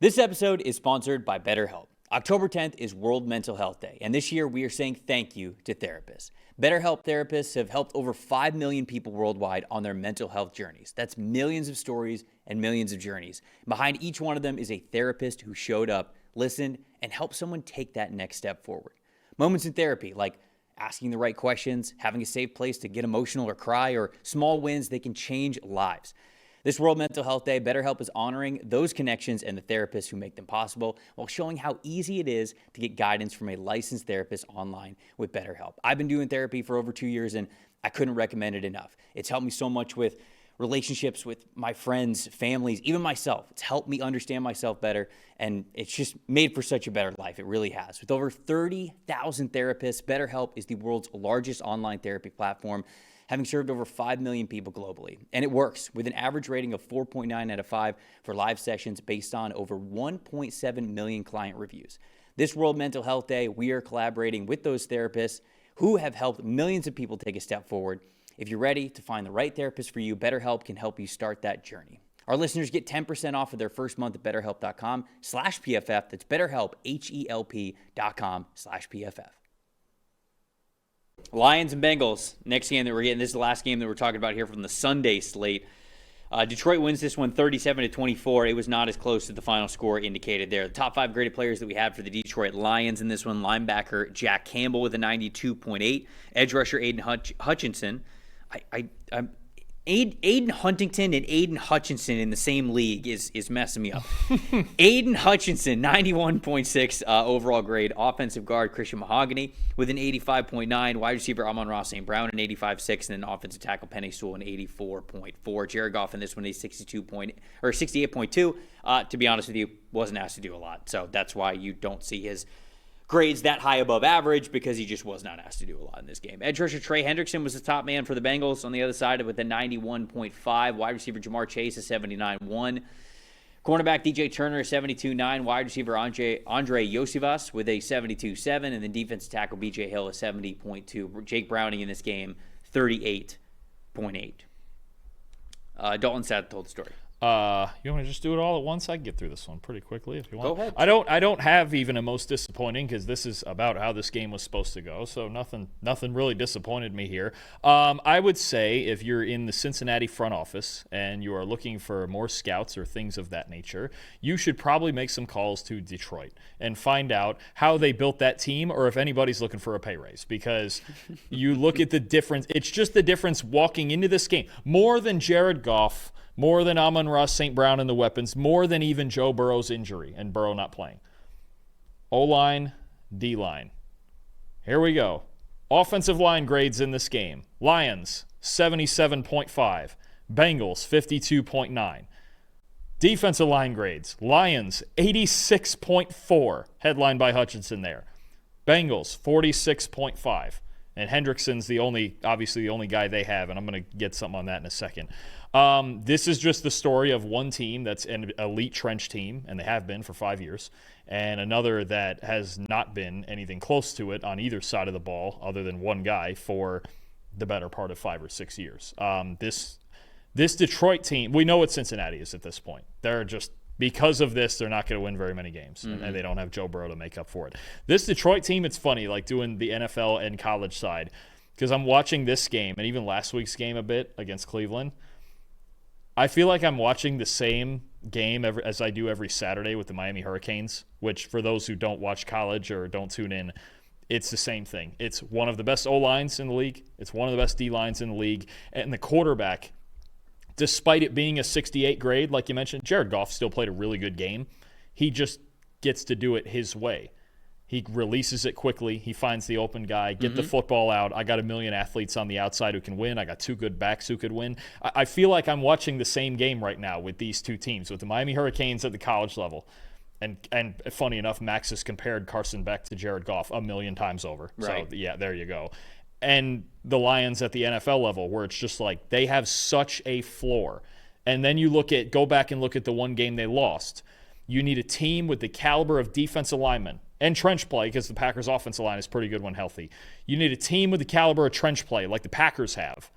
This episode is sponsored by BetterHelp. October 10th is World Mental Health Day, and this year we are saying thank you to therapists. BetterHelp therapists have helped over 5 million people worldwide on their mental health journeys. That's millions of stories and millions of journeys. Behind each one of them is a therapist who showed up, listened, and helped someone take that next step forward. Moments in therapy, like asking the right questions, having a safe place to get emotional or cry, or small wins, they can change lives. This World Mental Health Day, BetterHelp is honoring those connections and the therapists who make them possible while showing how easy it is to get guidance from a licensed therapist online with BetterHelp. I've been doing therapy for over 2 years and I couldn't recommend it enough. It's helped me so much with relationships with my friends, families, even myself. It's helped me understand myself better, and it's just made for such a better life. It really has. With over 30,000 therapists, BetterHelp is the world's largest online therapy platform, having served over 5 million people globally. And it works with an average rating of 4.9 out of 5 for live sessions based on over 1.7 million client reviews. This World Mental Health Day, we are collaborating with those therapists who have helped millions of people take a step forward. If you're ready to find the right therapist for you, BetterHelp can help you start that journey. Our listeners get 10% off of their first month at BetterHelp.com/PFF. That's BetterHelp, HELP.com/PFF. Lions and Bengals, next game that we're getting. This is the last game that we're talking about here from the Sunday slate. Detroit wins this one 37-24. It was not as close as the final score indicated there. The top 5 graded players that we had for the Detroit Lions in this one: linebacker Jack Campbell with a 92.8, edge rusher Aiden Hutchinson. Aiden Huntington and Aiden Hutchinson in the same league is messing me up. Aiden Hutchinson, 91.6 overall grade. Offensive guard Christian Mahogany with an 85.9. Wide receiver Amon-Ra St. Brown, an 85.6. And then offensive tackle Penei Sewell, an 84.4. Jared Goff in this one, a 68.2. To be honest with you, wasn't asked to do a lot. So that's why you don't see his grades that high above average, because he just was not asked to do a lot in this game. Edge rusher Trey Hendrickson was the top man for the Bengals on the other side with a 91.5. Wide receiver Jamar Chase, a 79.1. Cornerback DJ Turner, a 72.9. Wide receiver Andre Yosivas with a 72.7. And then defensive tackle BJ Hill, a 70.2. Jake Browning in this game, 38.8. Dalton Sad told the story. You want to just do it all at once? I can get through this one pretty quickly if you want. Go ahead. I don't have even a most disappointing, because this is about how this game was supposed to go. So nothing really disappointed me here. I would say if you're in the Cincinnati front office and you are looking for more scouts or things of that nature, you should probably make some calls to Detroit and find out how they built that team, or if anybody's looking for a pay raise, because you look at the difference. It's just the difference walking into this game. More than Jared Goff, more than Amon-Ra St. Brown and the weapons, more than even Joe Burrow's injury and Burrow not playing. O-line, D-line. Here we go. Offensive line grades in this game. Lions, 77.5. Bengals, 52.9. Defensive line grades. Lions, 86.4. Headlined by Hutchinson there. Bengals, 46.5. And Hendrickson's obviously the only guy they have, and I'm going to get something on that in a second. This is just the story of one team that's an elite trench team, and they have been for 5 years, and another that has not been anything close to it on either side of the ball other than one guy for the better part of 5 or 6 years. This Detroit team, we know what Cincinnati is at this point. They're just, because of this, they're not going to win very many games, and they don't have Joe Burrow to make up for it. This Detroit team, it's funny, like doing the NFL and college side, because I'm watching this game and even last week's game a bit against Cleveland. I feel like I'm watching the same game as I do every Saturday with the Miami Hurricanes, which for those who don't watch college or don't tune in, it's the same thing. It's one of the best O-lines in the league. It's one of the best D-lines in the league. And the quarterback, despite it being a 68 grade, like you mentioned, Jared Goff still played a really good game. He just gets to do it his way. He releases it quickly. He finds the open guy. Get the football out. I got a million athletes on the outside who can win. I got 2 good backs who could win. I feel like I'm watching the same game right now with these two teams, with the Miami Hurricanes at the college level. And funny enough, Max has compared Carson Beck to Jared Goff a million times over. Right. So, yeah, there you go. And the Lions at the NFL level, where it's just like they have such a floor. And then you go back and look at the one game they lost. You need a team with the caliber of defensive linemen and trench play, because the Packers' offensive line is pretty good when healthy. You need a team with the caliber of trench play like the Packers have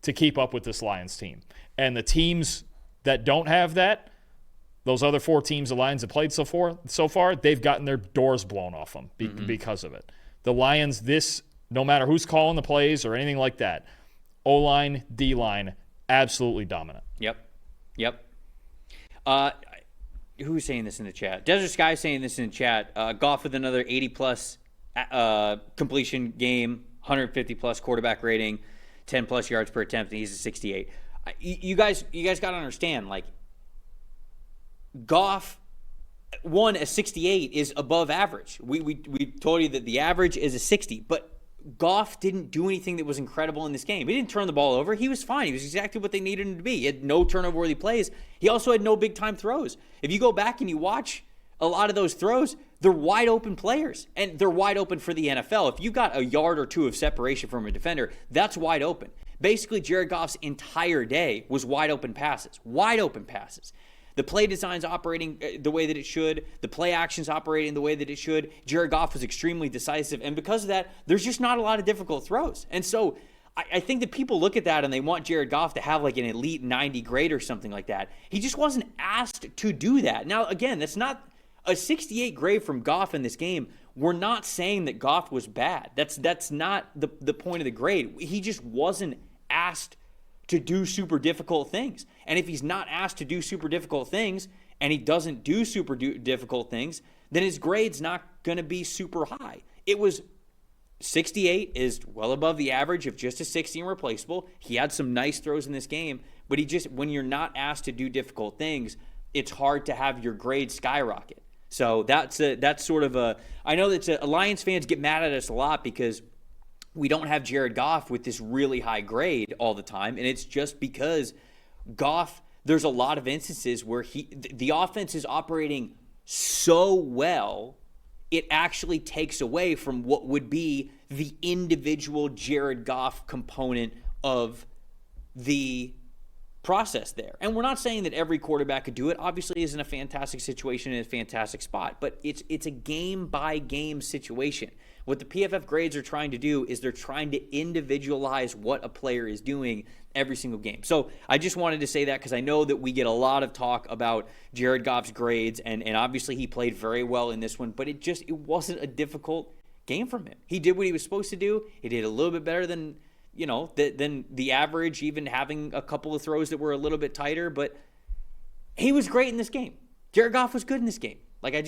to keep up with this Lions team. And the teams that don't have that, those other 4 teams the Lions have played so far, they've gotten their doors blown off them because of it. The Lions, no matter who's calling the plays or anything like that, O-line, D-line, absolutely dominant. Yep. Who's saying this in the chat? Desert Sky saying this in the chat. Goff with another 80-plus completion game, 150-plus quarterback rating, 10-plus yards per attempt, and he's a 68. You guys got to understand, like, Goff, a 68 is above average. We told you that the average is a 60, but Goff didn't do anything that was incredible in this game. He didn't turn the ball over. He was fine. He was exactly what they needed him to be. He had no turnover-worthy plays. He also had no big-time throws. If you go back and you watch a lot of those throws, they're wide-open players, and they're wide open for the NFL. If you got a yard or two of separation from a defender, that's wide open. Basically, Jared Goff's entire day was wide-open passes. The play design's operating the way that it should. The play action's operating the way that it should. Jared Goff was extremely decisive. And because of that, there's just not a lot of difficult throws. And so I think that people look at that and they want Jared Goff to have like an elite 90 grade or something like that. He just wasn't asked to do that. Now, again, that's not a 68 grade from Goff in this game. We're not saying that Goff was bad. That's not the point of the grade. He just wasn't asked to do super difficult things. And if he's not asked to do super difficult things and he doesn't do super difficult things, then his grade's not going to be super high. It was 68 is well above the average of just a 60 and replaceable. He had some nice throws in this game, but when you're not asked to do difficult things, it's hard to have your grade skyrocket. So that's sort of I know that Lions fans get mad at us a lot because we don't have Jared Goff with this really high grade all the time, and it's just because Goff, there's a lot of instances where the offense is operating so well, it actually takes away from what would be the individual Jared Goff component of the process there. And we're not saying that every quarterback could do it. Obviously, he's in a fantastic situation in a fantastic spot, but it's a game-by-game situation. What the PFF grades are trying to do is they're trying to individualize what a player is doing every single game. So I just wanted to say that because I know that we get a lot of talk about Jared Goff's grades, and obviously he played very well in this one, but it wasn't a difficult game from him. He did what he was supposed to do. He did a little bit better than the average, even having a couple of throws that were a little bit tighter, but he was great in this game. Jared Goff was good in this game. Like, I'm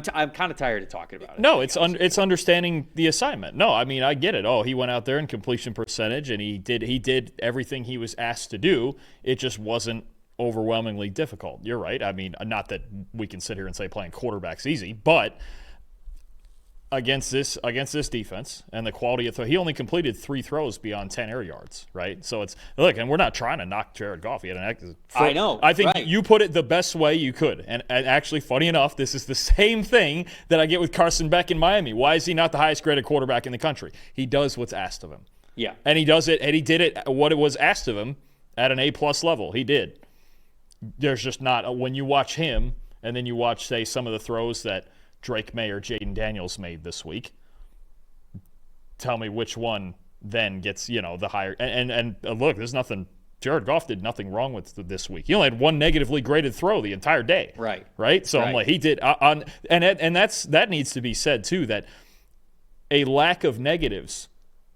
kind of tired of talking about it. No, it's understanding the assignment. No, I mean, I get it. Oh, he went out there in completion percentage and he did everything he was asked to do. It just wasn't overwhelmingly difficult. You're right. I mean, not that we can sit here and say playing quarterback's easy, but against this defense and the quality of he only completed 3 throws beyond 10 air yards, right? So and we're not trying to knock Jared Goff. He had I know. I think right. You put it the best way you could. And actually, funny enough, this is the same thing that I get with Carson Beck in Miami. Why is he not the highest graded quarterback in the country? He does what's asked of him. Yeah. And he does it, and he did it what it was asked of him at an A+ level. He did. There's just not when you watch him and then you watch, say, some of the throws that Drake May or Jaden Daniels made this week. Tell me which one then gets, the higher. And look, there's nothing. Jared Goff did nothing wrong with this week. He only had one negatively graded throw the entire day. Right. So right. I'm like, he did that needs to be said too. That a lack of negatives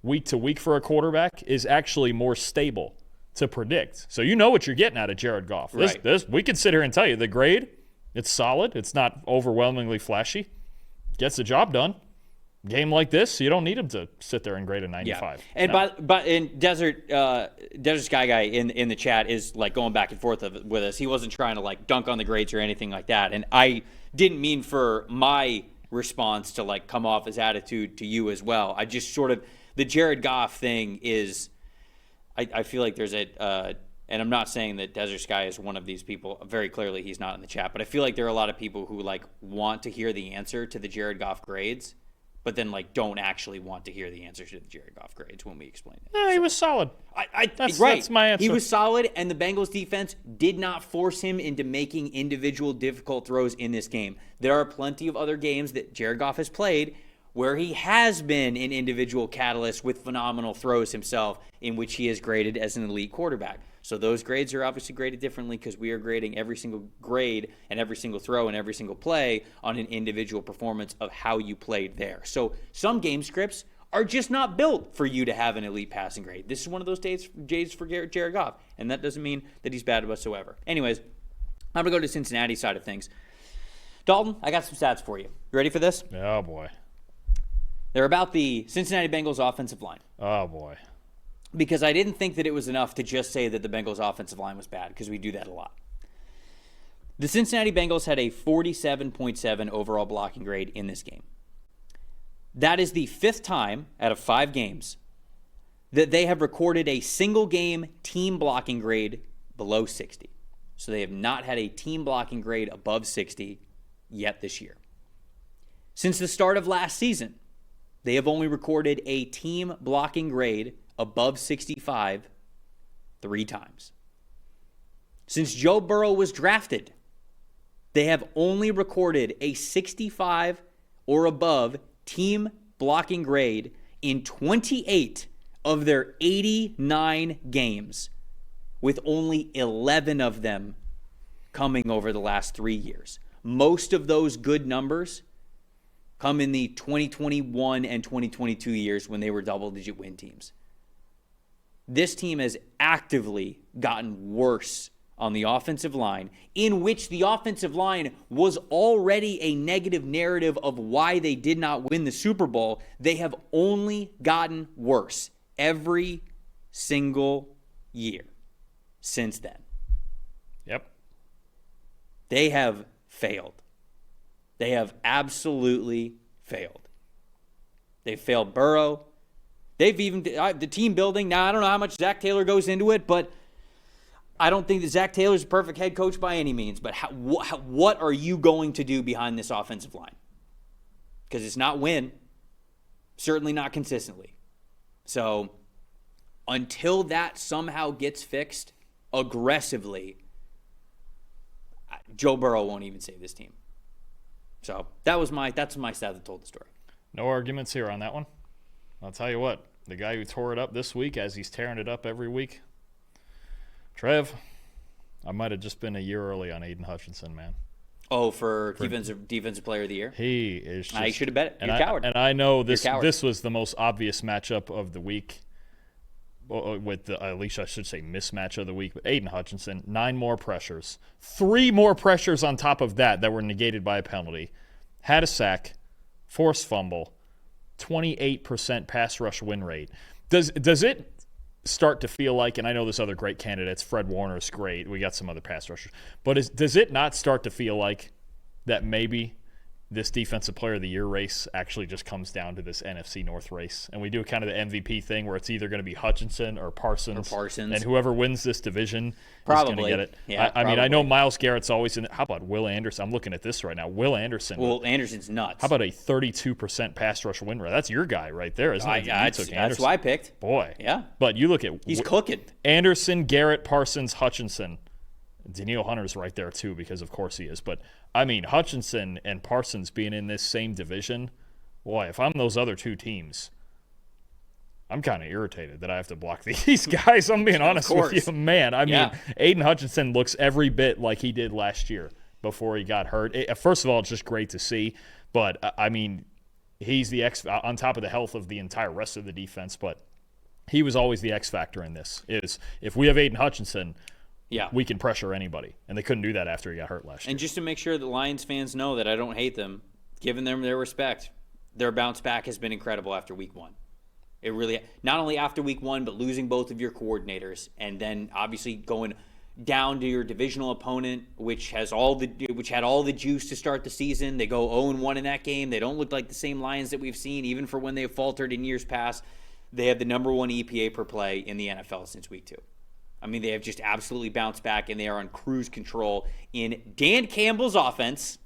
week to week for a quarterback is actually more stable to predict. So you know what you're getting out of Jared Goff. Right. This we can sit here and tell you the grade. It's solid. It's not overwhelmingly flashy. Gets the job done. Game like this, you don't need him to sit there and grade a 95. Yeah. And but in Desert Sky Guy in the chat is like going back and forth with us. He wasn't trying to like dunk on the grades or anything like that. And I didn't mean for my response to like come off as attitude to you as well. I just sort of the Jared Goff thing is I feel like there's and I'm not saying that Desert Sky is one of these people. Very clearly, he's not in the chat. But I feel like there are a lot of people who like want to hear the answer to the Jared Goff grades, but then like don't actually want to hear the answer to the Jared Goff grades when we explain it. Yeah, he was solid. That's my answer. He was solid, and the Bengals defense did not force him into making individual difficult throws in this game. There are plenty of other games that Jared Goff has played where he has been an individual catalyst with phenomenal throws himself, in which he is graded as an elite quarterback. So those grades are obviously graded differently because we are grading every single grade and every single throw and every single play on an individual performance of how you played there. So some game scripts are just not built for you to have an elite passing grade. This is one of those days for Jared Goff, and that doesn't mean that he's bad whatsoever. Anyways, I'm going to go to Cincinnati side of things. Dalton, I got some stats for you. You ready for this? Oh, boy. They're about the Cincinnati Bengals offensive line. Oh, boy. Because I didn't think that it was enough to just say that the Bengals offensive line was bad, because we do that a lot. The Cincinnati Bengals had a 47.7 overall blocking grade in this game. That is the 5th time out of 5 games that they have recorded a single game team blocking grade below 60. So they have not had a team blocking grade above 60 yet this year. Since the start of last season, they have only recorded a team blocking grade above 65 3 times. Since Joe Burrow was drafted, they have only recorded a 65 or above team blocking grade in 28 of their 89 games, with only 11 of them coming over the last 3 years. Most of those good numbers come in the 2021 and 2022 years when they were double-digit win teams. This team has actively gotten worse on the offensive line, in which the offensive line was already a negative narrative of why they did not win the Super Bowl. They have only gotten worse every single year since then. Yep. They have failed. They have absolutely failed. They failed Burrow. They've even, the team building, now I don't know how much Zach Taylor goes into it, but I don't think that Zach Taylor's a perfect head coach by any means, but what are you going to do behind this offensive line? Because it's not win, certainly not consistently. So until that somehow gets fixed aggressively, Joe Burrow won't even save this team. So that's my stat that told the story. No arguments here on that one. I'll tell you what, the guy who tore it up this week, as he's tearing it up every week, Trev, I might have just been a year early on Aiden Hutchinson, man. Oh, for defensive player of the year? He is just... I should have bet it. You're a coward. And I know this was the most obvious matchup of the week, with the, at least I should say mismatch of the week. But Aiden Hutchinson, 9 more pressures. 3 more pressures on top of that were negated by a penalty. Had a sack, forced fumble, 28% pass rush win rate. Does it start to feel like, and I know there's other great candidates, Fred Warner's great, we got some other pass rushers, but does it not start to feel like that maybe this Defensive Player of the Year race actually just comes down to this NFC North race, and we do kind of the MVP thing where it's either going to be Hutchinson or Parsons, and whoever wins this division is going to get it. Yeah, I mean, I know Myles Garrett's always in it. How about Will Anderson? I'm looking at this right now. Will Anderson. Well, Anderson's nuts. How about a 32% pass rush win rate? That's your guy right there, isn't it? That's who I picked. Boy. Yeah. But you look at... He's cooking. Anderson, Garrett, Parsons, Hutchinson. Daniil Hunter's right there too, because of course he is. But I mean, Hutchinson and Parsons being in this same division, boy, if I'm those other two teams, I'm kind of irritated that I have to block these guys. I'm being honest with you, man. I mean, Aiden Hutchinson looks every bit like he did last year before he got hurt. First of all, it's just great to see, but I mean, he's the X on top of the health of the entire rest of the defense. But he was always the X factor in this. Is if we have Aiden Hutchinson, we can pressure anybody. And they couldn't do that after he got hurt last year. And just to make sure that Lions fans know that I don't hate them, giving them their respect, their bounce back has been incredible after week 1. It really, not only after week 1, but losing both of your coordinators and then obviously going down to your divisional opponent, which had all the juice to start the season. They go 0-1 in that game. They don't look like the same Lions that we've seen, even for when they've faltered in years past. They have the number 1 EPA per play in the NFL since week 2. I mean, they have just absolutely bounced back, and they are on cruise control in Dan Campbell's offense,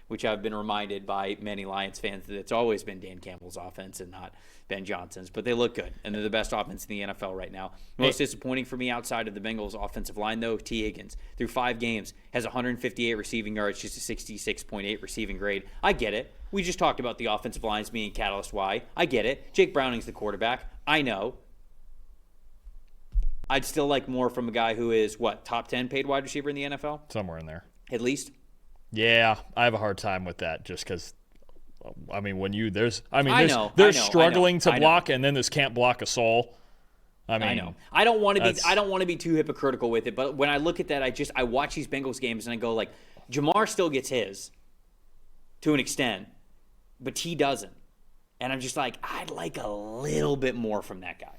which I've been reminded by many Lions fans that it's always been Dan Campbell's offense and not Ben Johnson's. But they look good, and they're the best offense in the NFL right now. Most disappointing for me outside of the Bengals' offensive line, though, T. Higgins, through 5 games, has 158 receiving yards, just a 66.8 receiving grade. I get it. We just talked about the offensive lines being catalyst why. I get it. Jake Browning's the quarterback. I know. I'd still like more from a guy who is, top 10 paid wide receiver in the NFL? Somewhere in there. At least? Yeah, I have a hard time with that just because, they're struggling to block, and then this can't block a soul. I know. I don't want to be too hypocritical with it, but when I look at that, I watch these Bengals games and I go like, Jamar still gets his to an extent, but T doesn't. And I'm just like, I'd like a little bit more from that guy.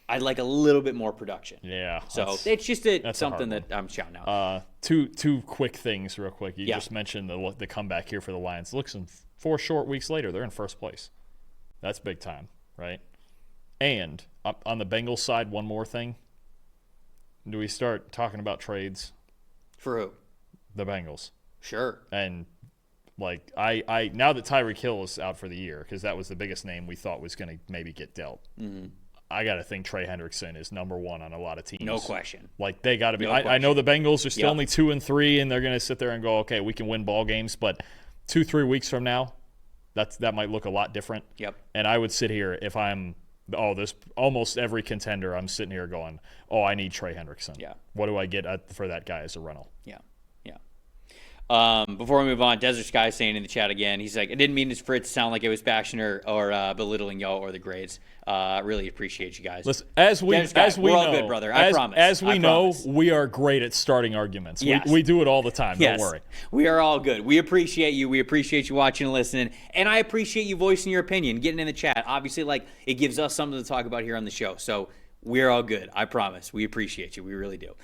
I'd like a little bit more production. Yeah. So it's just something that I'm shouting out. Two quick things real quick. You just mentioned the comeback here for the Lions. Looks, 4 short weeks later, they're in first place. That's big time, right? And on the Bengals side, one more thing. Do we start talking about trades? For who? The Bengals. Sure. And I now that Tyreek Hill is out for the year, because that was the biggest name we thought was going to maybe get dealt. Mm-hmm. I got to think Trey Hendrickson is number one on a lot of teams. No question. They got to be. I know the Bengals are still only 2-3, and they're going to sit there and go, okay, we can win ball games, but 2-3 weeks from now, that might look a lot different. Yep. And I would sit here if I'm there's almost every contender. I'm sitting here going, I need Trey Hendrickson. Yeah. What do I get for that guy as a rental? Yeah. Before we move on, Desert Sky saying in the chat again, he's like, I didn't mean for it to sound like it was passionate or belittling y'all or the grades. Really appreciate you guys. Listen, as we we're all know, good, brother. I promise. As we know, we are great at starting arguments. Yes. We do it all the time. Yes. Don't worry. We are all good. We appreciate you. We appreciate you watching and listening. And I appreciate you voicing your opinion, getting in the chat. Obviously, it gives us something to talk about here on the show. So we're all good. I promise. We appreciate you. We really do.